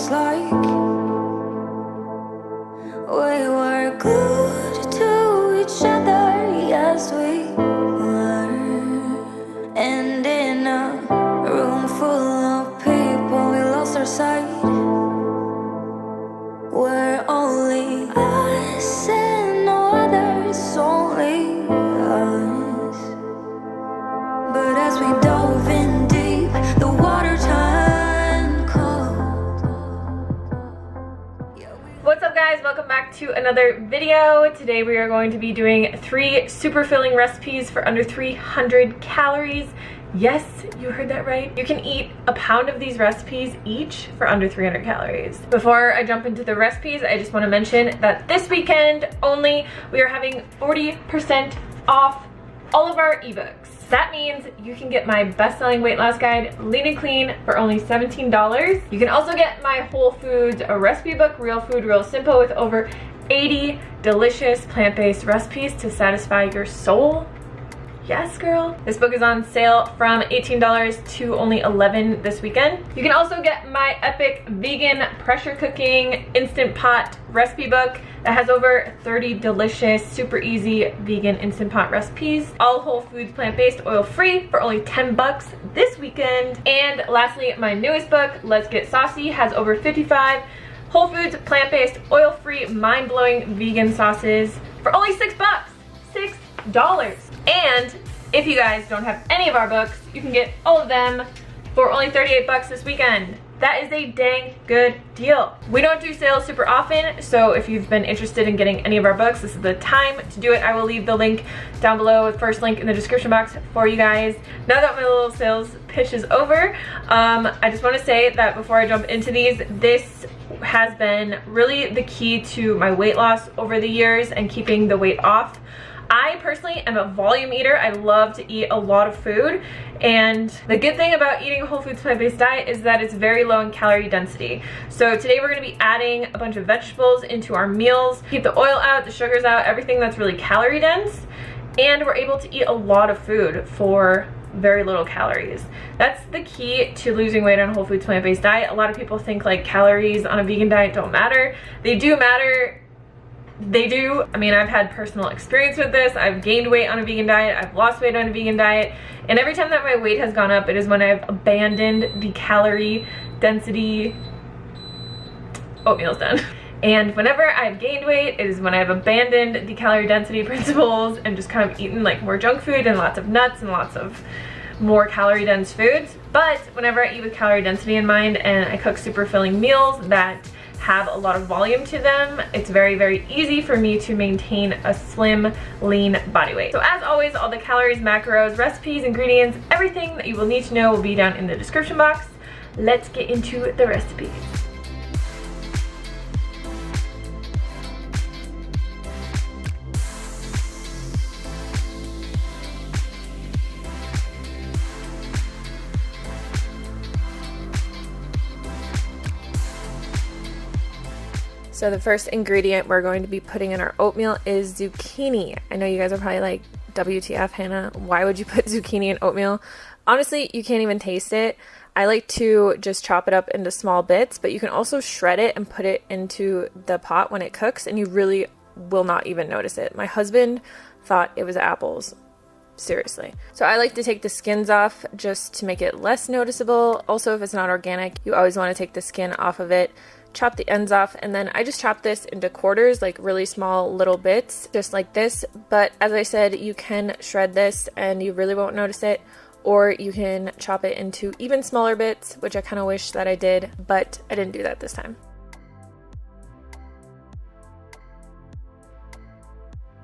feels like we were glued to each other, yes we were. And in a room full of people, we lost our sight. We're only us and no others, only us. But as we dove in deep, the water turned cold. What's up guys, welcome back to another video. Today we are going to be doing 3 super filling recipes for under 300 calories. Yes, you heard that right. You can eat a pound of these recipes each for under 300 calories. Before I jump into the recipes, I just want to mention that this weekend only, we are having 40% off all of our ebooks. That means you can get my best-selling weight loss guide, Lean and Clean, for only $17. You can also get my Whole Foods recipe book, Real Food, Real Simple, with over 80 delicious plant-based recipes to satisfy your soul. Yes, girl. This book is on sale from $18 to only $11 this weekend. You can also get my epic vegan pressure cooking instant pot recipe book that has over 30 delicious, super easy vegan instant pot recipes. All Whole Foods plant-based, oil-free, for only $10 this weekend. And lastly, my newest book, Let's Get Saucy, has over 55 Whole Foods plant-based, oil-free, mind-blowing vegan sauces for only $6. $6. And if you guys don't have any of our books, you can get all of them for only $38 this weekend. That is a dang good deal. We don't do sales super often, so if you've been interested in getting any of our books, this is the time to do it. I will leave the link down below, the first link in the description box for you guys. Now that my little sales pitch is over, I just want to say that before I jump into these, this has been really the key to my weight loss over the years and keeping the weight off. I personally am a volume eater. I love to eat a lot of food, and the good thing about eating a whole foods plant-based diet is that it's very low in calorie density. So today we're going to be adding a bunch of vegetables into our meals, keep the oil out, the sugars out, everything that's really calorie dense, and we're able to eat a lot of food for very little calories. That's the key to losing weight on a whole foods plant-based diet. A lot of people think like calories on a vegan diet don't matter. They do matter. They do. I mean, I've had personal experience with this. I've gained weight on a vegan diet. I've lost weight on a vegan diet. And every time that my weight has gone up, it is when I've abandoned the calorie density. Oatmeal's done. And whenever I've gained weight, it is when I've abandoned the calorie density principles and just kind of eaten like more junk food and lots of nuts and lots of more calorie dense foods. But whenever I eat with calorie density in mind and I cook super filling meals that have a lot of volume to them, it's very, very easy for me to maintain a slim, lean body weight. So as always, all the calories, macros, recipes, ingredients, everything that you will need to know will be down in the description box. Let's get into the recipes. So the first ingredient we're going to be putting in our oatmeal is zucchini. I know you guys are probably like, WTF, Hannah, why would you put zucchini in oatmeal? Honestly, you can't even taste it. I like to just chop it up into small bits, but you can also shred it and put it into the pot when it cooks, and you really will not even notice it. My husband thought it was apples. Seriously. So I like to take the skins off just to make it less noticeable. Also, if it's not organic, you always want to take the skin off of it. Chop the ends off, and then I just chop this into quarters, like really small little bits, just like this. But as I said, you can shred this and you really won't notice it, or you can chop it into even smaller bits, which I kind of wish that I did, but I didn't do that this time.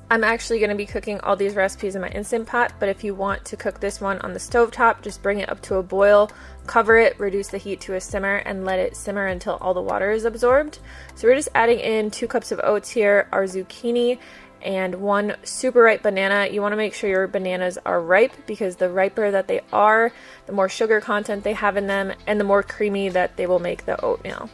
I'm actually going to be cooking all these recipes in my Instant Pot, but if you want to cook this one on the stovetop, just bring it up to a boil, cover it, reduce the heat to a simmer, and let it simmer until all the water is absorbed. So we're just adding in 2 cups of oats here, our zucchini, and 1 super ripe banana. You want to make sure your bananas are ripe, because the riper that they are, the more sugar content they have in them, and the more creamy that they will make the oatmeal.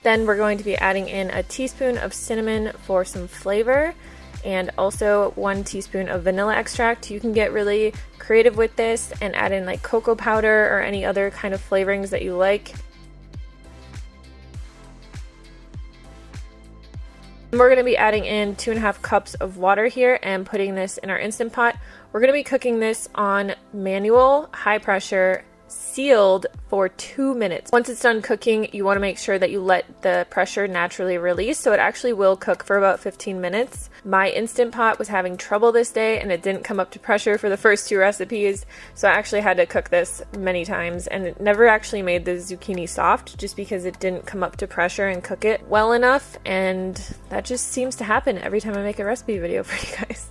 Then we're going to be adding in a teaspoon of cinnamon for some flavor, and also 1 teaspoon of vanilla extract. You can get really creative with this and add in like cocoa powder or any other kind of flavorings that you like. We're going to be adding in 2.5 cups of water here and putting this in our Instant Pot. We're going to be cooking this on manual, high pressure, sealed for 2 minutes. Once it's done cooking, you want to make sure that you let the pressure naturally release, so it actually will cook for about 15 minutes. My Instant Pot was having trouble this day and it didn't come up to pressure for the first 2 recipes, so I actually had to cook this many times, and it never actually made the zucchini soft just because it didn't come up to pressure and cook it well enough, and that just seems to happen every time I make a recipe video for you guys.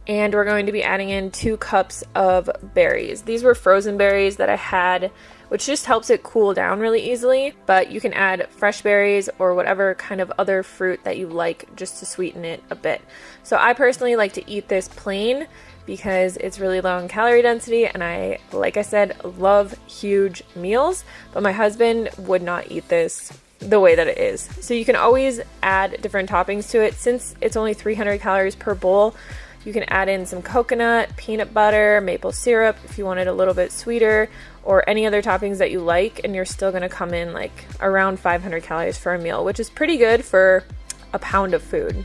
And we're going to be adding in 2 cups of berries. These were frozen berries that I had, which just helps it cool down really easily, but you can add fresh berries or whatever kind of other fruit that you like just to sweeten it a bit. So I personally like to eat this plain because it's really low in calorie density, and I, like I said, love huge meals, but my husband would not eat this the way that it is. So you can always add different toppings to it. Since it's only 300 calories per bowl, you can add in some coconut, peanut butter, maple syrup if you want it a little bit sweeter, or any other toppings that you like, and you're still going to come in like around 500 calories for a meal, which is pretty good for a pound of food.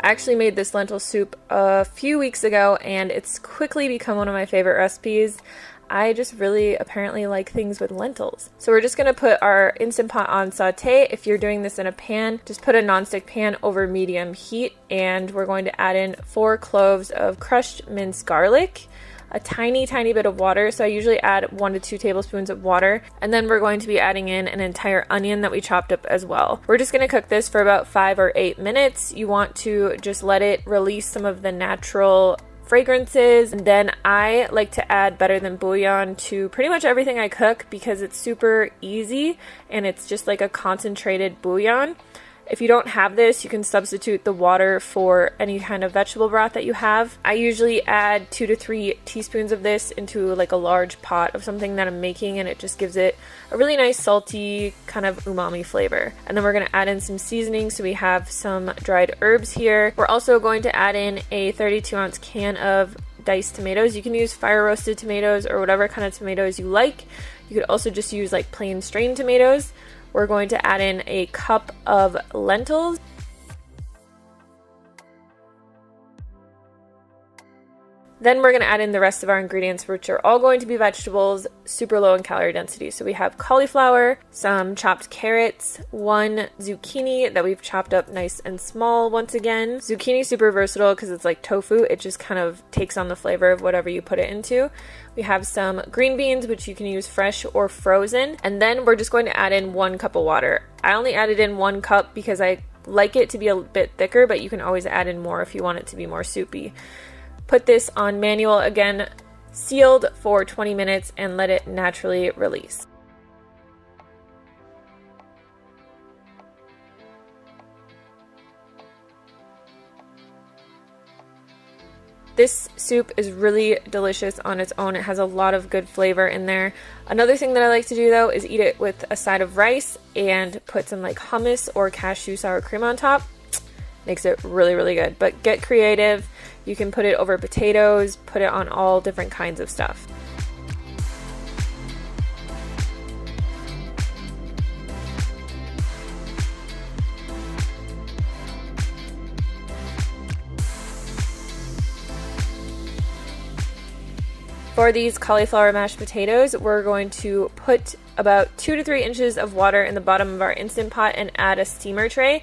I actually made this lentil soup a few weeks ago, and it's quickly become one of my favorite recipes. I just really apparently like things with lentils. So we're just going to put our Instant Pot on saute. If you're doing this in a pan, just put a nonstick pan over medium heat, and we're going to add in 4 cloves of crushed minced garlic, a tiny bit of water. So I usually add 1 to 2 tablespoons of water, and then we're going to be adding in an entire onion that we chopped up as well. We're just going to cook this for about 5 or 8 minutes. You want to just let it release some of the natural fragrances, and then I like to add better than bouillon to pretty much everything I cook because it's super easy and it's just like a concentrated bouillon. If you don't have this, you can substitute the water for any kind of vegetable broth that you have. I usually add 2 to 3 teaspoons of this into like a large pot of something that I'm making, and it just gives it a really nice salty kind of umami flavor. And then we're going to add in some seasoning, so we have some dried herbs here. We're also going to add in a 32-ounce can of diced tomatoes. You can use fire roasted tomatoes or whatever kind of tomatoes you like. You could also just use like plain strained tomatoes. We're going to add in a cup of lentils. Then we're going to add in the rest of our ingredients, which are all going to be vegetables, super low in calorie density. So we have cauliflower, some chopped carrots, 1 zucchini that we've chopped up nice and small once again. Zucchini is super versatile because it's like tofu. It just kind of takes on the flavor of whatever you put it into. We have some green beans, which you can use fresh or frozen. And then we're just going to add in 1 cup of water. I only added in 1 cup because I like it to be a bit thicker, but you can always add in more if you want it to be more soupy. Put this on manual, again, sealed for 20 minutes, and let it naturally release. This soup is really delicious on its own. It has a lot of good flavor in there. Another thing that I like to do though is eat it with a side of rice and put some like hummus or cashew sour cream on top. Makes it really good. But get creative. You can put it over potatoes, put it on all different kinds of stuff. For these cauliflower mashed potatoes, we're going to put about 2 to 3 inches of water in the bottom of our Instant Pot and add a steamer tray.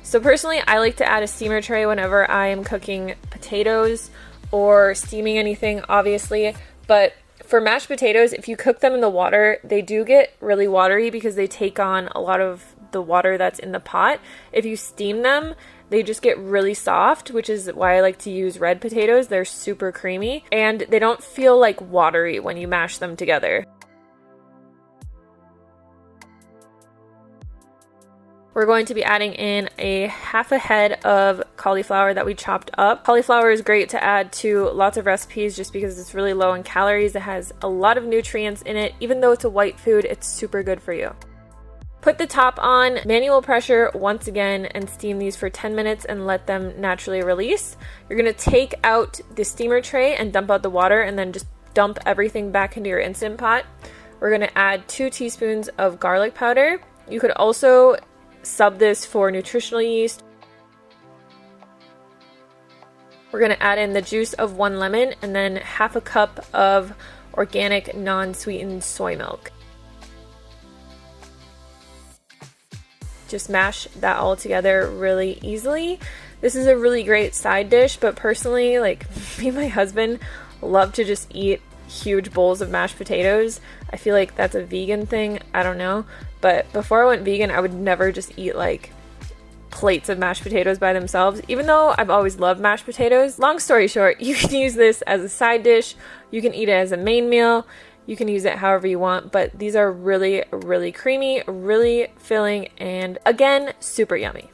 So personally, I like to add a steamer tray whenever I am cooking potatoes or steaming anything, obviously. But for mashed potatoes, if you cook them in the water, they do get really watery because they take on a lot of the water that's in the pot. If you steam them, they just get really soft, which is why I like to use red potatoes. They're super creamy and they don't feel like watery when you mash them together. We're going to be adding in a half a head of cauliflower that we chopped up. Cauliflower is great to add to lots of recipes just because it's really low in calories. It has a lot of nutrients in it. Even though it's a white food, it's super good for you. Put the top on manual pressure once again and steam these for 10 minutes and let them naturally release. You're going to take out the steamer tray and dump out the water and then just dump everything back into your Instant Pot. We're going to add 2 teaspoons of garlic powder. You could also sub this for nutritional yeast. We're going to add in the juice of 1 lemon and then half a cup of organic non-sweetened soy milk. Just mash that all together really easily. This is a really great side dish, but personally, like me and my husband love to just eat huge bowls of mashed potatoes. I feel like that's a vegan thing. I don't know. But before I went vegan, I would never just eat like plates of mashed potatoes by themselves, even though I've always loved mashed potatoes. Long story short, you can use this as a side dish. You can eat it as a main meal. You can use it however you want, but these are really, really creamy, really filling, and again, super yummy.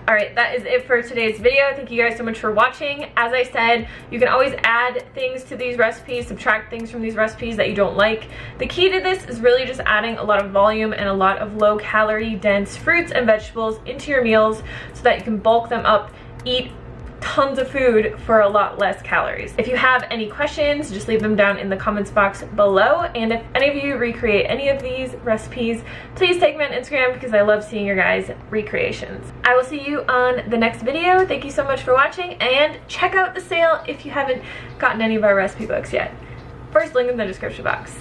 Alright, that is it for today's video. Thank you guys so much for watching. As I said, you can always add things to these recipes, subtract things from these recipes that you don't like. The key to this is really just adding a lot of volume and a lot of low-calorie, dense fruits and vegetables into your meals so that you can bulk them up, eat tons of food for a lot less calories. If you have any questions, just leave them down in the comments box below, and if any of you recreate any of these recipes, please tag me on Instagram because I love seeing your guys' recreations. I will see you on the next video. Thank you so much for watching, and check out the sale if you haven't gotten any of our recipe books yet. First link in the description box.